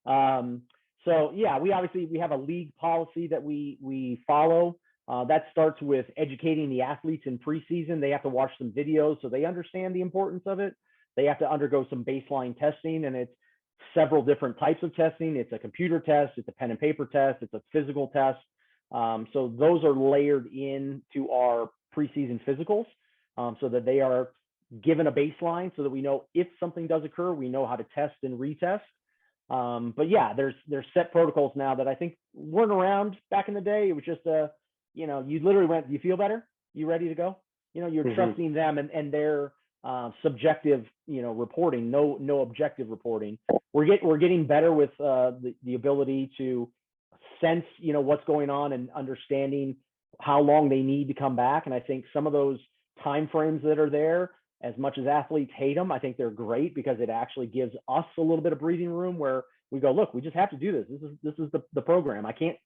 So yeah, we have a league policy that we follow. That starts with educating the athletes in preseason. They have to watch some videos so they understand the importance of it. They have to undergo some baseline testing, and it's several different types of testing. It's a computer test, it's a pen and paper test, it's a physical test. So those are layered into our preseason physicals, so that they are given a baseline so that we know if something does occur, we know how to test and retest. But yeah, there's set protocols now that I think weren't around back in the day. It was just you literally went, do you feel better? You ready to go? You're trusting them and their subjective, reporting, no objective reporting. We're getting better with the ability to sense, what's going on and understanding how long they need to come back. And I think some of those timeframes that are there, as much as athletes hate them, I think they're great because it actually gives us a little bit of breathing room where we go, look, we just have to do this. This is the program. I can't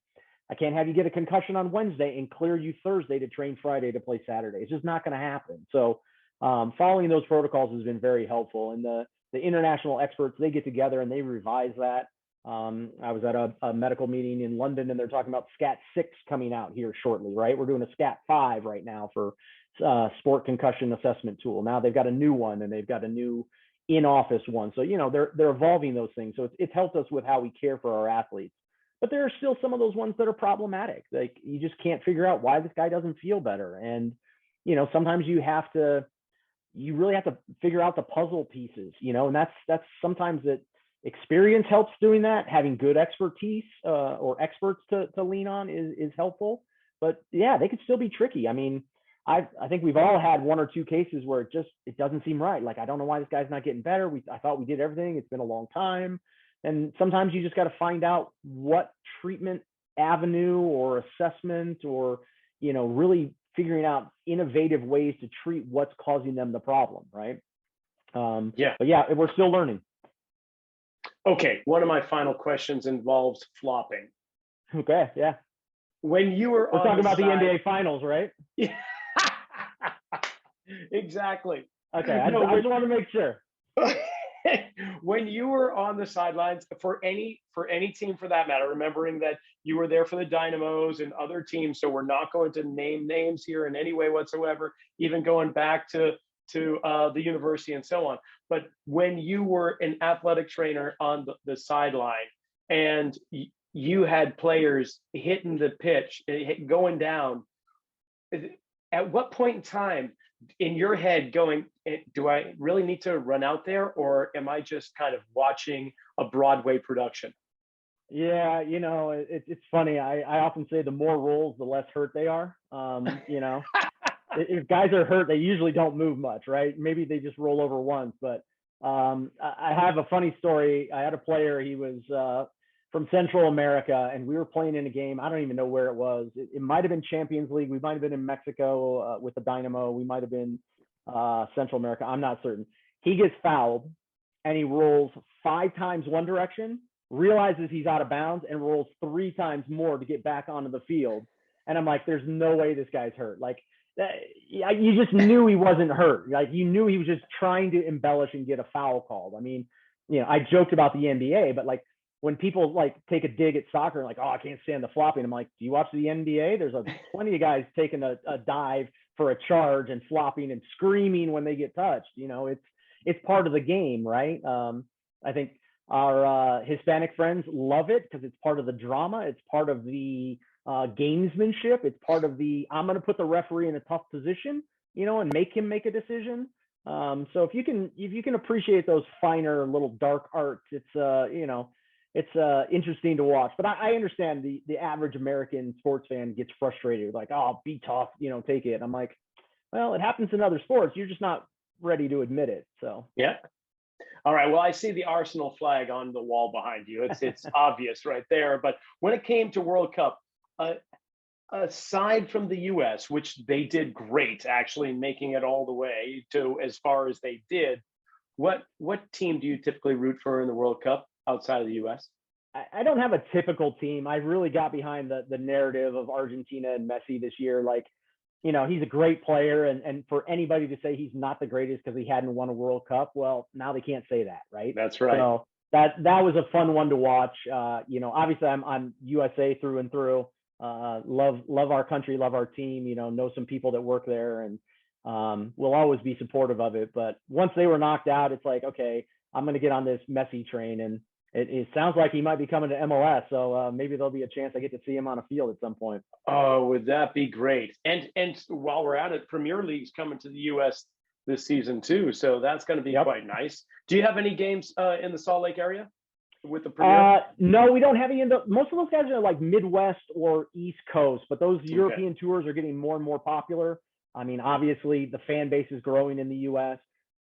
have you get a concussion on Wednesday and clear you Thursday to train Friday to play Saturday. It's just not going to happen. So following those protocols has been very helpful. And the international experts, they get together and they revise that. I was at a medical meeting in London, and they're talking about SCAT 6 coming out here shortly, right? We're doing a SCAT 5 right now for sport concussion assessment tool. Now they've got a new one, and they've got a new in-office one. So, they're evolving those things. So it's helped us with how we care for our athletes. But there are still some of those ones that are problematic. Like, you just can't figure out why this guy doesn't feel better. And, sometimes you really have to figure out the puzzle pieces, and that's sometimes that experience helps doing that. Having good expertise or experts to lean on is helpful. But yeah, they could still be tricky. I mean, I think we've all had one or two cases where it doesn't seem right. Like, I don't know why this guy's not getting better. I thought we did everything. It's been a long time. And sometimes you just got to find out what treatment avenue or assessment or, really figuring out innovative ways to treat what's causing them the problem, right? Yeah. But yeah, we're still learning. Okay, one of my final questions involves flopping. Okay, yeah. When you were We're talking about the NBA Finals, right? Yeah. Exactly. Okay, I just want to make sure. When you were on the sidelines for any team for that matter, remembering that you were there for the Dynamos and other teams, so we're not going to name names here in any way whatsoever, even going back to to the university and so on. But when you were an athletic trainer on the sideline and you had players hitting the pitch, going down, at what point in time in your head going, do I really need to run out there, or am I just kind of watching a Broadway production? Yeah, it's funny. I often say the more rolls, the less hurt they are. If guys are hurt, they usually don't move much, right? Maybe they just roll over once. But I have a funny story. I had a player. He was from Central America, and we were playing in a game. I don't even know where it was. It might have been Champions League. We might have been in Mexico with the Dynamo. We might have been Central America. I'm not certain. He gets fouled, and he rolls 5 times one direction, realizes he's out of bounds, and rolls 3 times more to get back onto the field. And I'm like, there's no way this guy's hurt. Like, you just knew he wasn't hurt. Like, you knew he was just trying to embellish and get a foul called. I mean, I joked about the NBA, but like when people like take a dig at soccer and like, oh, I can't stand the flopping. I'm like, do you watch the NBA? There's plenty of guys taking a dive for a charge and flopping and screaming when they get touched. It's part of the game, right? I think our Hispanic friends love it because it's part of the drama. It's part of the gamesmanship. It's part of the, I'm going to put the referee in a tough position, and make him make a decision. So if you can appreciate those finer little dark arts, it's interesting to watch. But I understand the average American sports fan gets frustrated, like, oh, be tough, take it. I'm like, well, it happens in other sports. You're just not ready to admit it. So yeah. All right. Well, I see the Arsenal flag on the wall behind you. It's obvious right there. But when it came to World Cup, aside from the U.S., which they did great, actually making it all the way to as far as they did, what team do you typically root for in the World Cup outside of the U.S.? I don't have a typical team. I really got behind the narrative of Argentina and Messi this year. Like, he's a great player, and for anybody to say he's not the greatest because he hadn't won a World Cup, well, now they can't say that, right? That's right. So that was a fun one to watch. Obviously I'm USA through and through. Love our country, love our team. Know some people that work there, and we'll always be supportive of it. But once they were knocked out, it's like, okay, I'm going to get on this Messi train, and it sounds like he might be coming to MLS. So maybe there'll be a chance I get to see him on a field at some point. Oh, would that be great? And while we're at it, Premier League's coming to the U.S. this season too, so that's going to be quite nice. Do you have any games in the Salt Lake area with the Premier? No, we don't have any. Most of those guys are like Midwest or East Coast, but those European tours are getting more and more popular. I mean, obviously the fan base is growing in the U.S.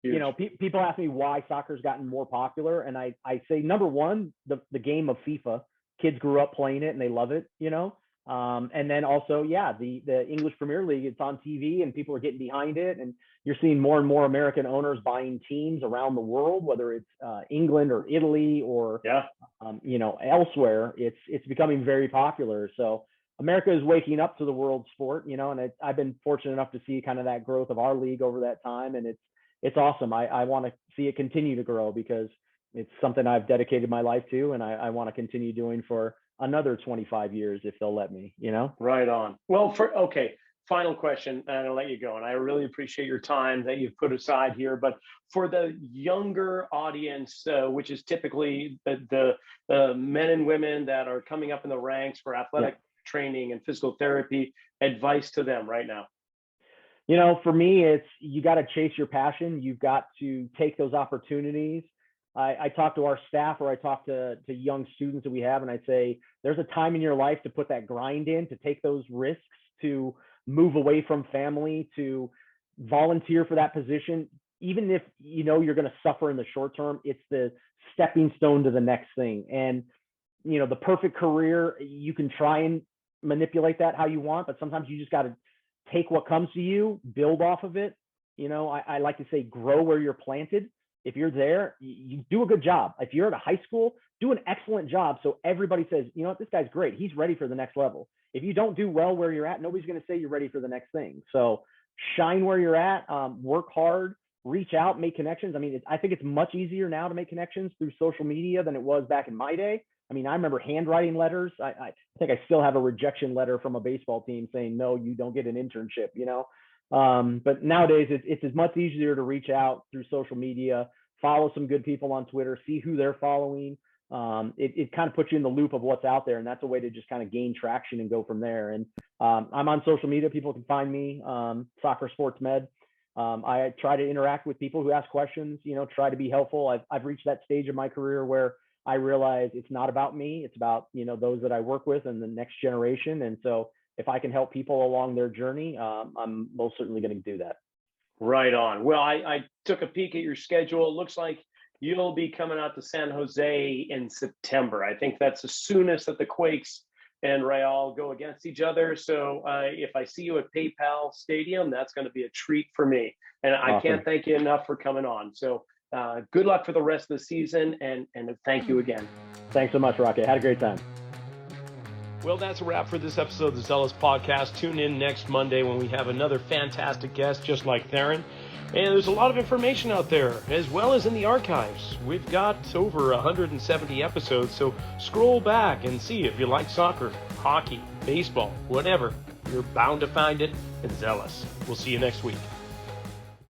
Huge. People ask me why soccer's gotten more popular, and I say, number one, the game of FIFA. Kids grew up playing it and they love it, and then also, the English Premier League, it's on TV and people are getting behind it, and you're seeing more and more American owners buying teams around the world, whether it's England or Italy or elsewhere. It's becoming very popular. So America is waking up to the world sport, and I've been fortunate enough to see kind of that growth of our league over that time, and it's awesome. I want to see it continue to grow because it's something I've dedicated my life to, and I want to continue doing for another 25 years if they'll let me, Right on. Well, final question, and I'll let you go. And I really appreciate your time that you've put aside here. But for the younger audience, which is typically the men and women that are coming up in the ranks for athletic training and physical therapy, advice to them right now? For me, it's you got to chase your passion. You've got to take those opportunities. I talk to our staff, or I talk to young students that we have, and I say, there's a time in your life to put that grind in, to take those risks, to move away from family, to volunteer for that position. Even if you're going to suffer in the short term, it's the stepping stone to the next thing. And the perfect career, you can try and manipulate that how you want, but sometimes you just got to take what comes to you, build off of it. I like to say, grow where you're planted. If you're there, you do a good job. If you're at a high school, do an excellent job. So everybody says, this guy's great. He's ready for the next level. If you don't do well where you're at, nobody's going to say you're ready for the next thing. So shine where you're at, work hard, reach out, make connections. I mean, I think it's much easier now to make connections through social media than it was back in my day. I mean, I remember handwriting letters. I think I still have a rejection letter from a baseball team saying, no, you don't get an internship, But nowadays it's as much easier to reach out through social media, follow some good people on Twitter, see who they're following. It kind of puts you in the loop of what's out there, and that's a way to just kind of gain traction and go from there. And I'm on social media. People can find me, Soccer Sports Med. I try to interact with people who ask questions, try to be helpful. I've reached that stage of my career where I realize it's not about me. It's about, those that I work with and the next generation. And so if I can help people along their journey, I'm most certainly going to do that. Right on. Well, I took a peek at your schedule. It looks like you'll be coming out to San Jose in September. I think that's the soonest that the Quakes and Real go against each other. So if I see you at PayPal Stadium, that's going to be a treat for me. And I Awesome. can't thank you enough for coming on. So good luck for the rest of the season, and thank you again. Thanks so much, Rocky. Had a great time. Well, that's a wrap for this episode of the Zealous Podcast. Tune in next Monday when we have another fantastic guest just like Theron. And there's a lot of information out there, as well as in the archives. We've got over 170 episodes, so scroll back and see if you like soccer, hockey, baseball, whatever. You're bound to find it in Zealous. We'll see you next week.